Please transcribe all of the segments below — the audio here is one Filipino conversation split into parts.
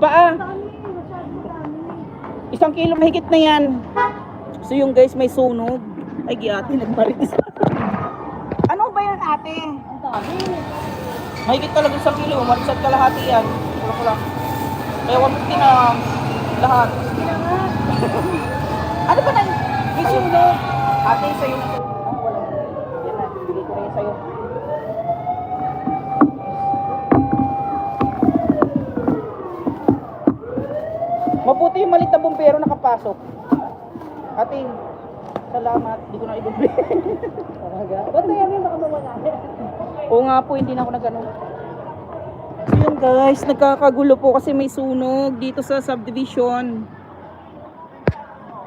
Paa. 1 kilo mahigit na yan. So yung guys, may sunog. Ay, ate, nagmaritis. Ano ba yan, ate? Ang dami. Mahigit talaga 1 kilo. Marisat kalahati yan. Pula-pula. Kaya 150 na lahat. Ano ba na? May sunog. Ate, sa'yo na sa'yo. Ah, wala. Yan na. Bigay ko na yan sa'yo. Mabuti yung malit na bumbero nakapasok. Ate, salamat. Hindi ko na ibumbi. Ba't na yan baka mawala? Oo nga po, hindi na ako nag-ano. So yun guys, nagkakagulo po kasi may sunog dito sa subdivision.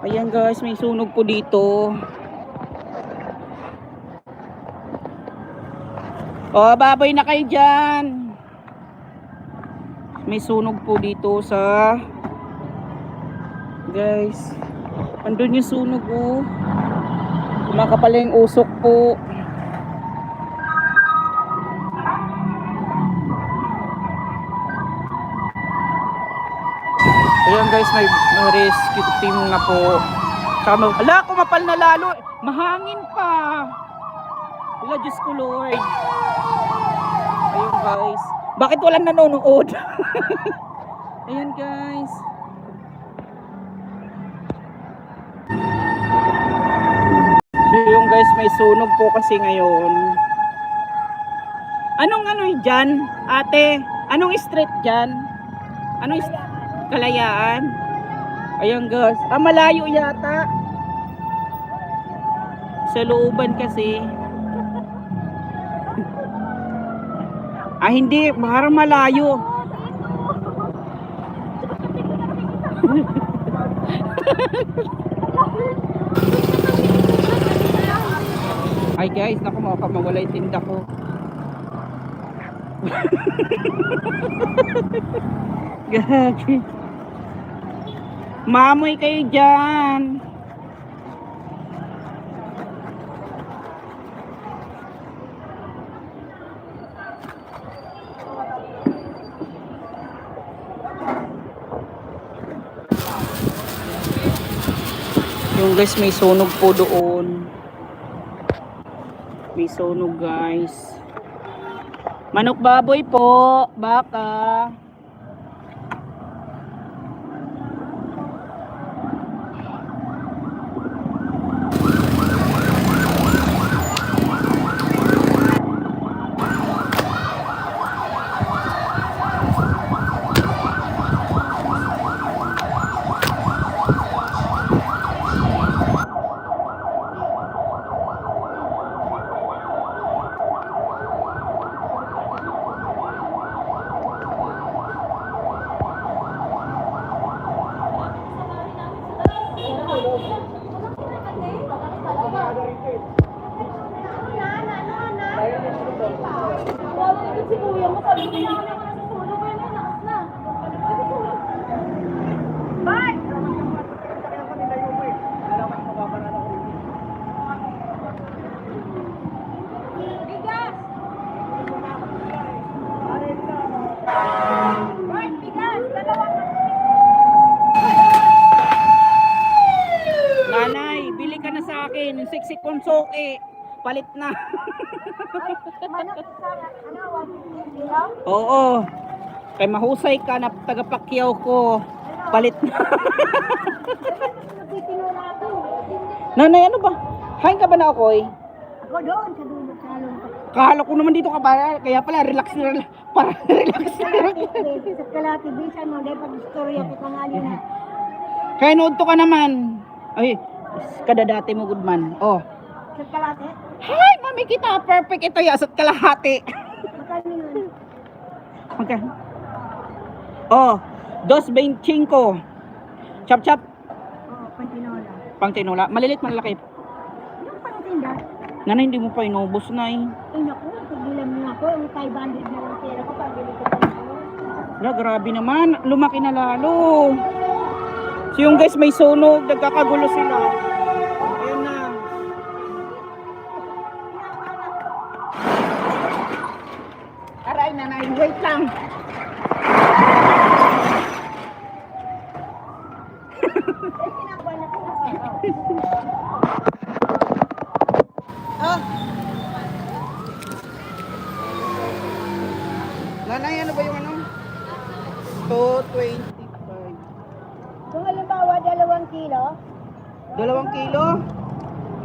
Ayan guys, may sunog po dito. Oh, babay na kayo dyan. May sunog po dito sa... Guys, andun yung sunog po. Kumakapal yung usok po. Ayan guys, may rescue team na po. Ala, kumapal na lalo. Mahangin pa. Wala, Diyos ko Lord. Ayun guys. Bakit walang nanonood? Ayan guys. So yung guys, may sunog po kasi ngayon. Anong ano dyan, ate? Anong street dyan? Anong Kalayaan? Ayan guys. Ah, malayo yata. Sa looban kasi. Ah, hindi. Parang malayo. Ay guys, naku, mawala yung tinda ko. Gagi. Mamoy kayo dyan. Yung guys, may sunog po doon. May sunog guys. Manok baboy po. Baka. Si kuya mo, sabi ko na ako nasa sulo, kaya may lakas na. Bye! Bigas! Bart, bigas! Nanay, bili ka na sa akin. Siksik kong soke. Palit na. Manok sa, ano, 150 lang? Oo. Kay mahusay ka na tagapakyaw ko. Palit na. Nagtitinula ako. Nanay, ano ba? Hain ka ba na ako eh? Ako doon, sa dulo, sa lungkot. Kahalo ko naman dito ka ba? Kaya pala, relax na. Para relax na. Sa kalati, bisan mo, dahil pag-istorya ko tangali na. Kaya nood to ka naman. Ay, kadadati mo, good man. Oh. Sa kalati? Hi, mami kita. Perfect ito yasat kalahati. Magkano yun? Okay. Oh, 2.25. Chop chop. Oo, pantinola. Pang tinola. Malilit, malaki. Yung pangtinda, Nanay, hindi mo pa inubos na eh. ay naku, pagbilang mo ako, yung 500 na lang pera ko, pabili ko pa ako. Wala, grabe naman. Lumaki na lalo. So yung guys, may sunog. Nagkakagulo sila. Ayan na. Aray, nanay. Wait lang. 225. Kung halimbawa, 2 kilo, 2 kilo?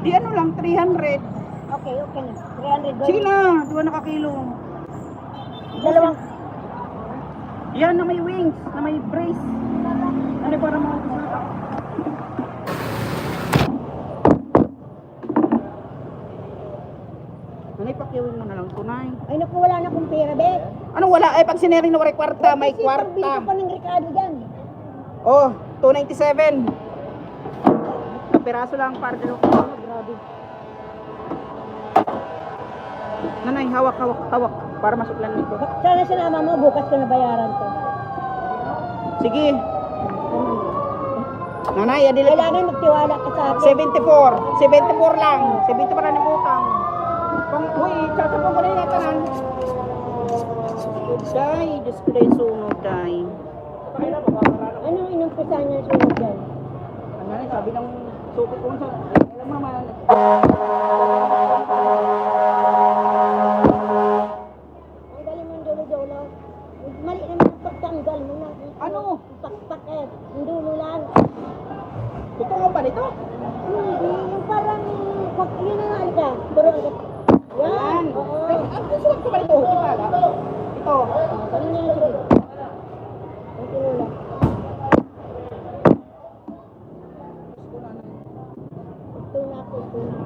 Di ano lang, 300. okay, okay na. 300 Sige doon. na, 2 na kakilo. 2. Yan na may wings, na may brace. Ano para mga Nanay, pakiawin mo na lang tunay. Ay naku, wala na akong pera, be. Anong wala? Ay, pag sinering na kwarta, may Kasi pagbili kwarta. ko pa ng Ricardo dyan. Oh, 297. Kapiraso lang para dalawa. Oh, grabe. Nanay, hawak, hawak, hawak. Para masuklan nito. Sana sinama mo, bukas ko na bayaran to. Sige. Nanay, adila. Kailangan magtiwala ka sa akin. 74. 74 lang. 74 lang ng utang. Uy, tsatapang ko na yung natanan. Day, Diyos ko na yung sunod, day. Anong inumpisahan niya sunod dyan? Ano na, sabi ng suki ko sa... Alam mo naman. Ang galing mong dulo-dulo. Mali naman ang pagtanggal mo na. Ano? Pakpak eh. Ang dulo lang. Totoo ba nito? Hindi, yung parang... Yun na nga, alika. Turo ka. Yan. Oo. Ang susuot ko ba nito? Di ba? Ito. Ganun yan, sige. Ang tinula. Tuna ko, tuna.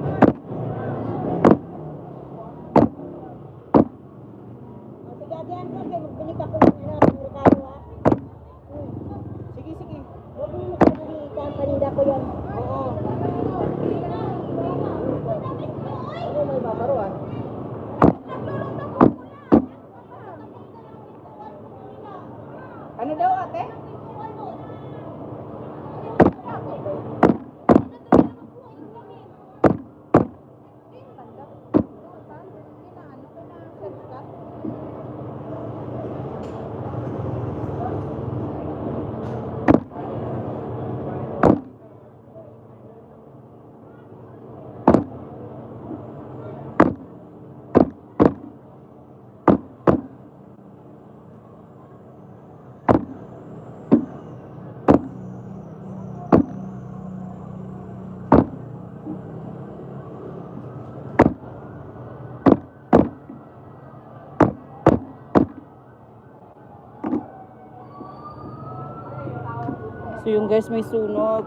Sige, diyan ko. Magbili ka ko ng Ricardo, ha? Sige, sige. Huwag mo magkabili. Paninda ko yan. Oo. Ano may babaruan? Ano daw ate? So yung guys, may sunog.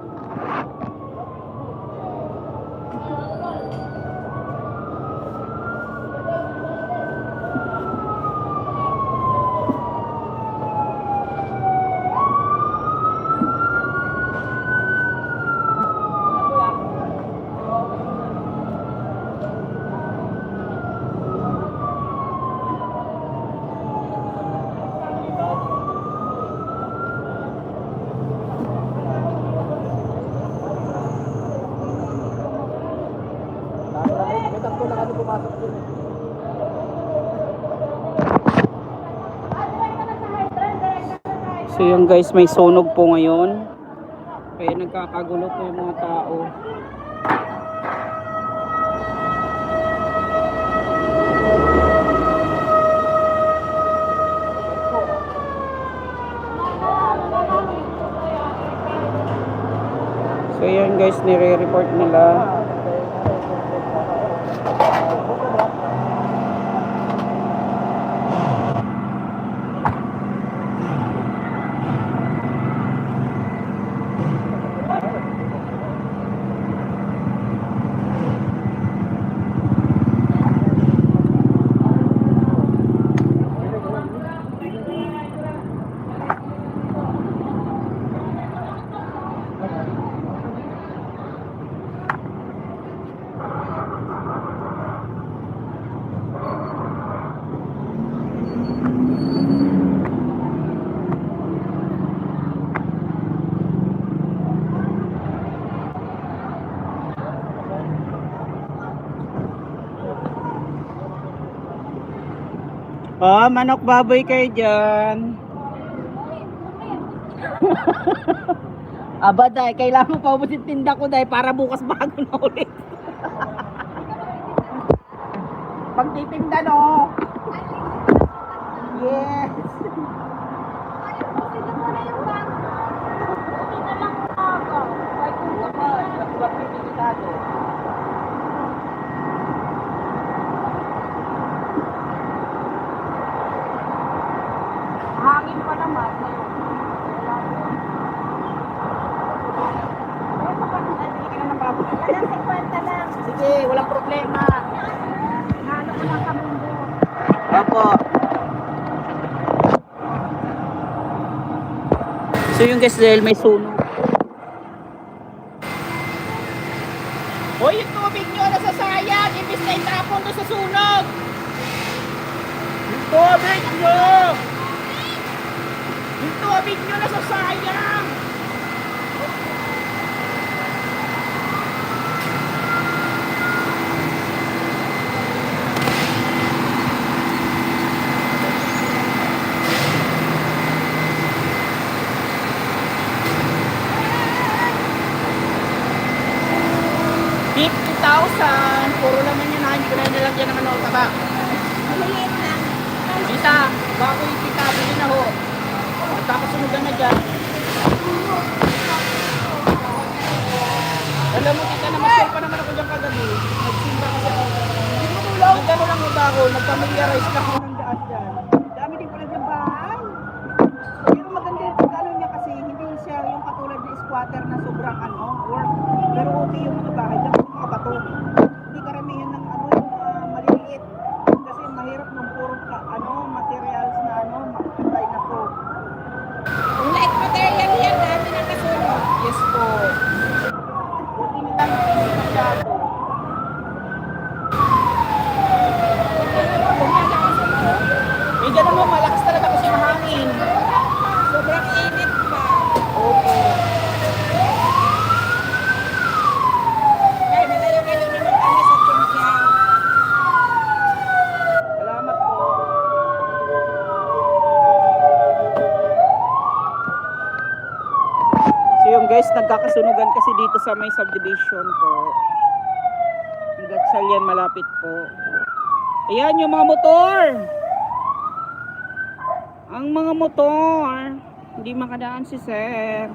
May tatlo na kami pumasok dun eh. So yun guys, may sunog po ngayon. Kaya nagkakagulo po yung mga tao. So yun guys, nire-report nila. Oh, manok baboy kayo dyan. Aba, day, kailangan pa ubusin tinda ko, day, para bukas bago na ulit. Pagtitinda, no? Yes. Salamat. Hindi ka na ng baboy. Alam, 50 lang. Sige, walang problema. Nalo ko lang kami mo. Opo. So yung guys dahil may sunog. Hoy, yung tubig nyo nasasayang. Imbis na itapon doon sa sunog. Yung tubig nyo! Yung tubig nyo nasasayang. Puro naman yan ha, hindi ko na nilagyan ng ano, taba. Maliit lang. Kita, bago yung kita, bili na ho. Magkakasunugan na dyan. Alam mo, kita na masyal pa naman ako dyan kagabi. Nagsimba kasi ako. Nagano lang yung bago, nagpamiliarize lang ako ng daan dyan. Dami din pala dyan bahay. Pero maganda yung pagkano niya kasi hindi siya yung katulad ng squatter na sobrang work. Pero okay yung mga bahay, dyan yung mga bato. Hindi karamihan ng maliliit. Kasi mahirap nung puro materials na makikitay na po. Ang light material yan, dami na kasunod. Yes po. Buti nilang hindi masyado. Eh, ganun mo, malakas talaga kasi mahangin. Sobrang init pa. Opo. Kaya malayo-layo naman kami sa Tunsiang. Salamat po. So yung guys, nagkakasunugan kasi dito sa may subdivision po. Yung Gatchal yan, malapit po. Ayan yung mga motor. Ang mga motor. Hindi makadaan si sir.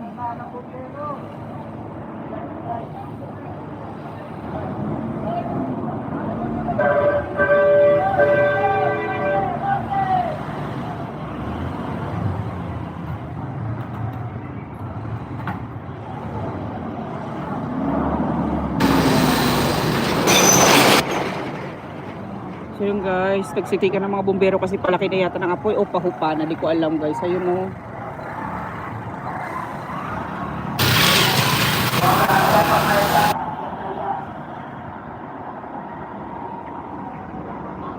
So yun guys, nagsitikan ng mga bumbero kasi palaki na yata ng apoy o pahupa na, di ko alam guys. Ayun o.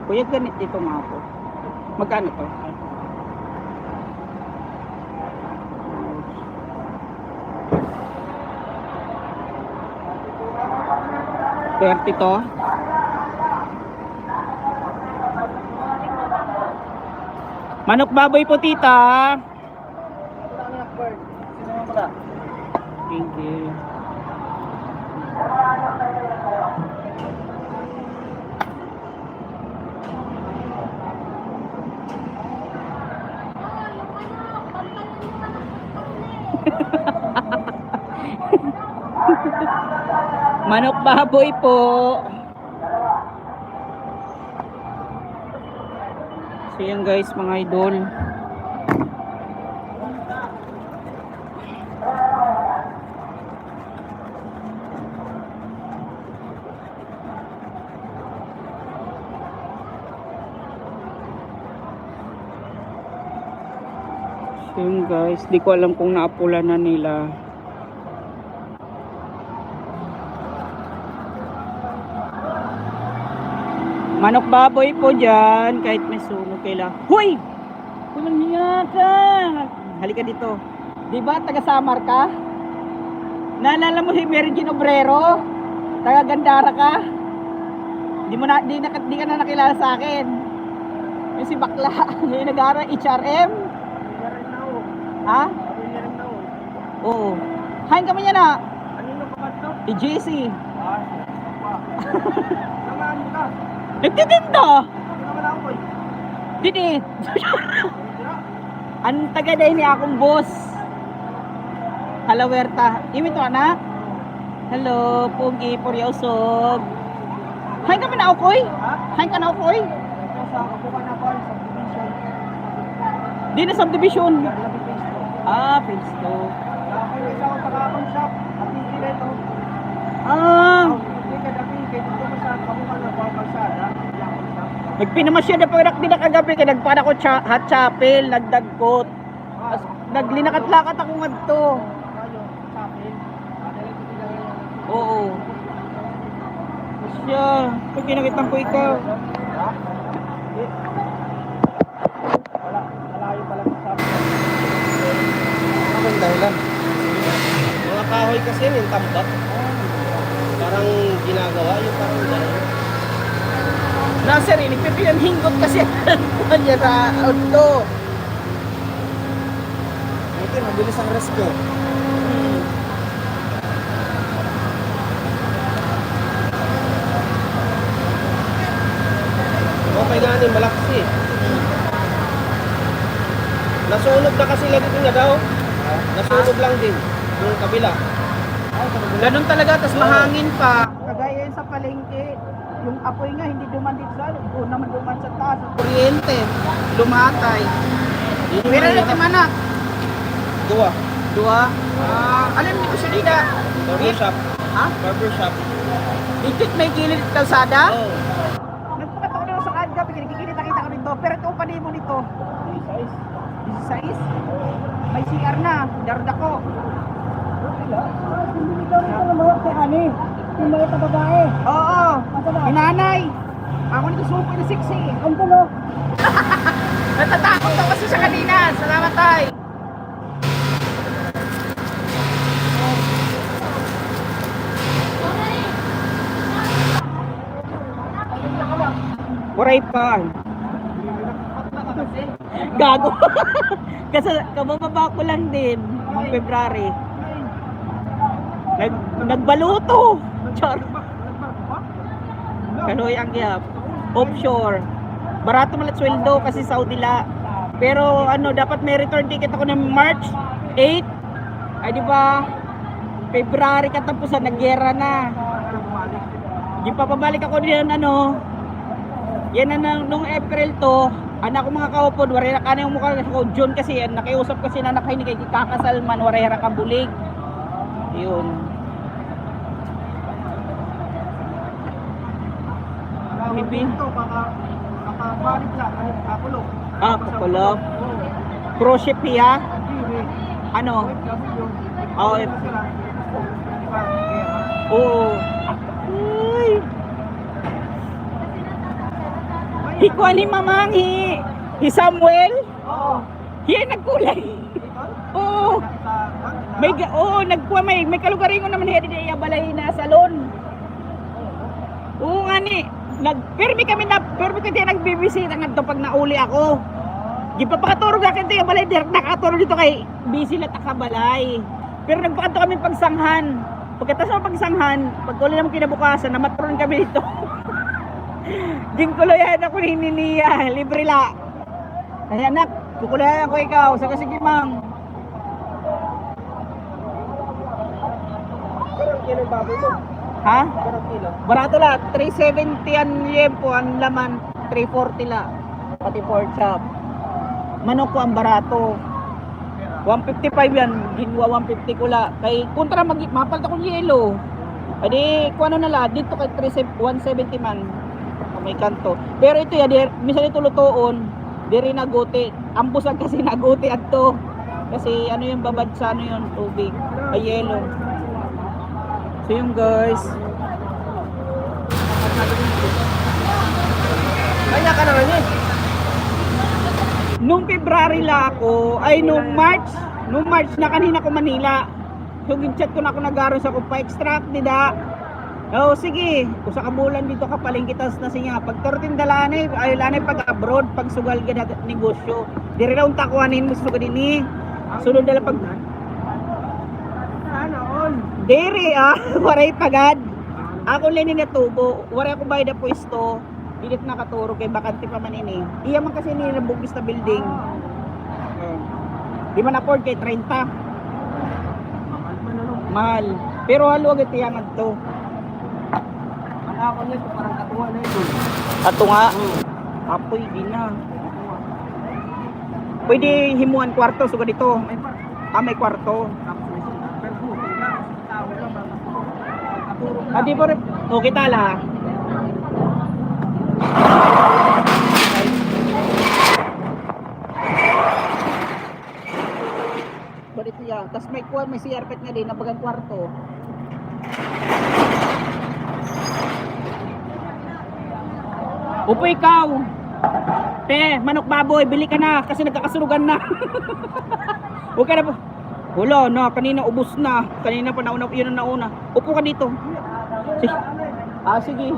Kuya, ganit dito nga ako. Magkano to? $30 to? Manok baboy po, tita. Thank you. Manok baboy po. So yan guys, mga idol. So yun guys, di ko alam kung naapula na nila. Manok baboy po dyan, kahit may sunog kailangan. Huy! Kulang niya ka! Halika dito. Di ba taga Samar ka? Naalala mo si Virgin Obrero? Taga Gandara ka? Di ka na nakilala sa akin. Yung si Bakla, yung nag-aaral HRM. Ha? Oo. Hain ka man yan ha? Anino ka ba ito? JC. Namaan mo ka. Nagtitinda! Ano naman ako eh? Didit! Ang taga day ni akong boss. Halawerta. Imi to anak? Hello, Pugi, Puryausog. Hain ka man na akoy? Ha? Hain ka na akoy? Ito sa Kapukan na Paul, sa division. Di na subdivision. Ah, phase 2. Ako yung isa ko takapang shop. At hindi na ito. Ah, Hindi ka dati. Dito ko sa kamuha ng kalsada. Takapang shop. nagpinamasya na pag di na kagabi kay nagpana ko hot chapel, nagdagkot. As naglinakat-lakat ako ngadto. Kayo, sa akin. Ano lang ito talaga yan. Oo. Masya, pag kinakitan ko ikaw. Ha? Hindi. Wala. Malayo pala sa sabi. Anong dahilan? Mga kahoy kasi yung tambak. Parang ginagawa yung parang gano'n. Nasa rin, nagpipinanghinggot kasi kanya na auto. Buti, mabilis ang rescue. Okay na ni malaksi. Nasunog na kasi lagi na daw. Nasunog lang din yung kabila. Ganun talaga, tas mahangin pa. Kagaya yun sa palengke, yung apoy nga hindi duman dito sa o naman duman sa taas. Kuryente, lumatay. Pero natin manak. Dua. Dua. Alam mo siya nila. Barbershop. Ha? Barbershop. Dito may gilid ng kalsada. Oh. Nagpakataon ako sa kadga, pinagkikita kita ko nito. Pero ito pa mo nito. Size. 16. May CR na, darda ko. Hindi daw nito na mga kay Ani. Yung mga babae. Oo, inanay. Ako nito super na 6 Ang tulo. Natatakot ako kasi sa kanina. Salamat tay. Waray pa. Gago. Kasi kabababa ko lang din noong February. Nagbaluto. Char. Kaloy ang gap. Offshore. Barato malat sweldo kasi Saudi la. Pero ano, dapat may return ticket ako ng March 8. Ay di ba? February katapusan nagyera na. Di pa pabalik ako diyan ano. Yan na nung April to, anak ko mga kaupod, warera ka na yung mukha ko June kasi yan, nakiusap kasi na nakay ni kay kakasal man, warera ka bulig. Yun. Bibi. Ito, baka lang. Kapulo. Ah, kukulop. Cruise ship ya? Ano? Oh, oo. Ay. Hikuan ni mamanghi. Hi Samuel. Oo. Hiya nagkulay. Oo. May kalugaringon naman hiya di iya balay na salon. Oo nga ni. Permi kami nagbibisita ngadto pag nauli ako. Di pa pakaturog akin tiya balay direct nakaturog dito kay busy na takabalay. Pero nagpakanto kami pagsanghan. Pagkatapos ng pagsanghan, pagkuli naman kinabukasan, namatron kami dito. Gingkuloyan ako ni Niya, libre la. Ay anak, kukulayan ako ikaw, sa kasigimang. Pero kilo yung baboy mo. Ha? Pero kilo. Barato la, 370 ang liempo, ang laman, 340 la. Pati pork chop. Manok ko ang barato. 155 yan, ginwa 150 ko la. Kay kontra mapalta ko yelo. Adi, kung ano na la, dito kay 170 man. May kanto. Pero ito ya, minsan ito lutoon, diri naguti. Ambusan kasi naguti adto. Kasi ano yung babad sa ano yung tubig, ay yelo. So yung guys, Kaya ka naman eh. nung February la ako, ay nung March na kanina ko Manila. So gin-chat ko na ako nagaron sa ko pa-extract dida. Oh sige, usa ka bulan dito ka palengkitas na siya. Pag 13 dalane, ay lanay pag abroad, pag sugal gid negosyo. Diri ra unta ko anin mo sugad dinhi. Sunod dala pag Sana all. diri waray pagad. Ako lang ni natubo, waray ako bayad na pwesto. Dilit nakaturo kay bakante pa man ini. Iya man kasi ni bugis na building. Di man afford kay 30. Mahal. Pero halo agad tiyangan to. Ang ako nito parang katuwa na ito. Ato nga. Apoy di na. Pwede himuan kwarto so dito. May kwarto. Di po rin. Okay tala. Balik niya. Tapos may CR pet nga din na bagang kwarto. Upo ikaw. Te, manok baboy, bili ka na kasi nagkakasurugan na. Huwag ka na po. Wala na, kanina ubos na. Kanina pa nauna, yun ang nauna. Upo ka dito. Sige. Sige.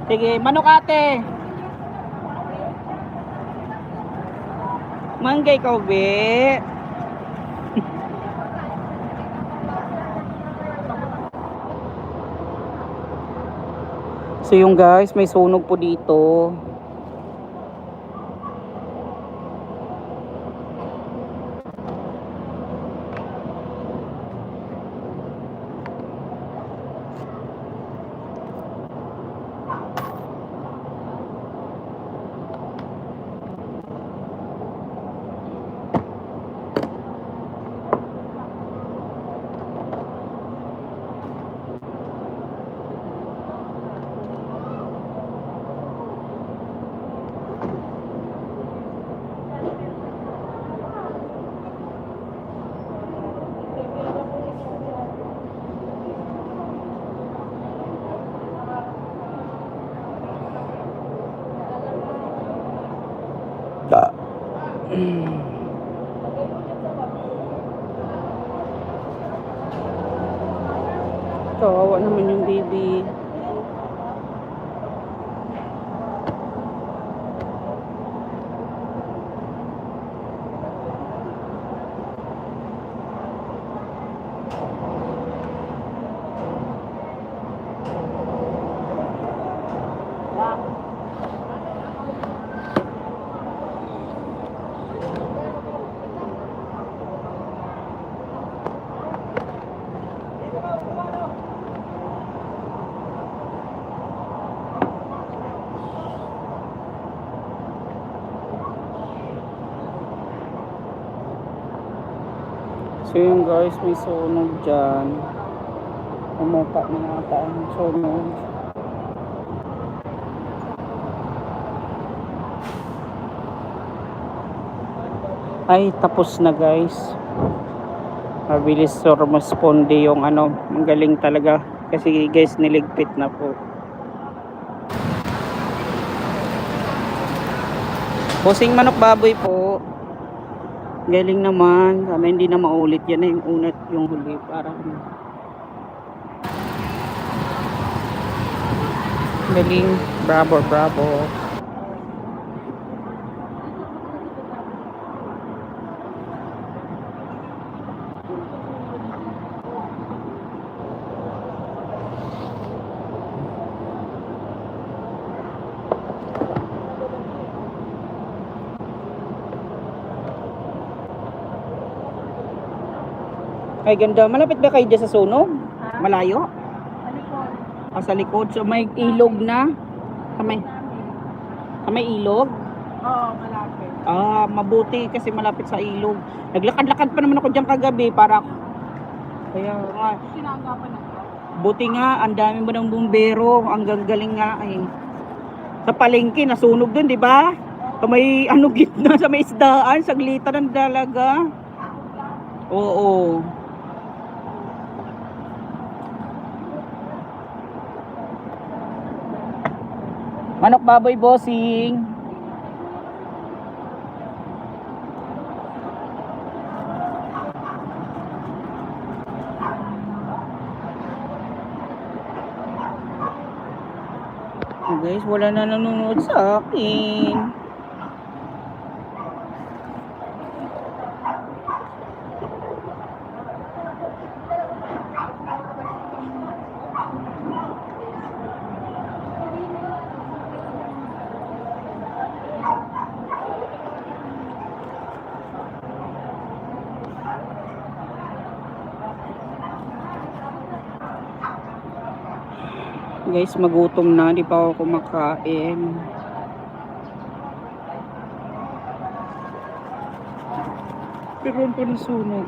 Sige, manok ate. Manggay ka, be. So yung guys, may sunog po dito. Kawawa naman yung baby. So yun guys, may sunog dyan. Umupa na ata ang sunog. Ay, tapos na guys. Mabilis responde yung ano. Ang galing talaga. Kasi guys, niligpit na po. Pusing manok baboy po. Galing naman. Sana hindi na maulit. Yan na yung unat yung huli. Parang galing. Bravo, bravo. Ay, ganda. Malapit ba kayo dyan sa sunog? Malayo? Sa likod. So, may ilog na. May ilog? Oo, malapit. Mabuti kasi malapit sa ilog. Naglakad-lakad pa naman ako dyan kagabi para... Kaya nga. Sinagapan ako. Buti nga, ang dami mo ng bumbero. Ang gagaling nga eh. Sa palengke, nasunog dun, di ba? Sa may ano gitna, sa may isdaan, saglitan ng dalaga. Oo. Manok baboy bossing. Guys, wala na nanonood sa akin. Guys, magutom na, di pa ako kumakain. Nagkaroon pa ng sunog.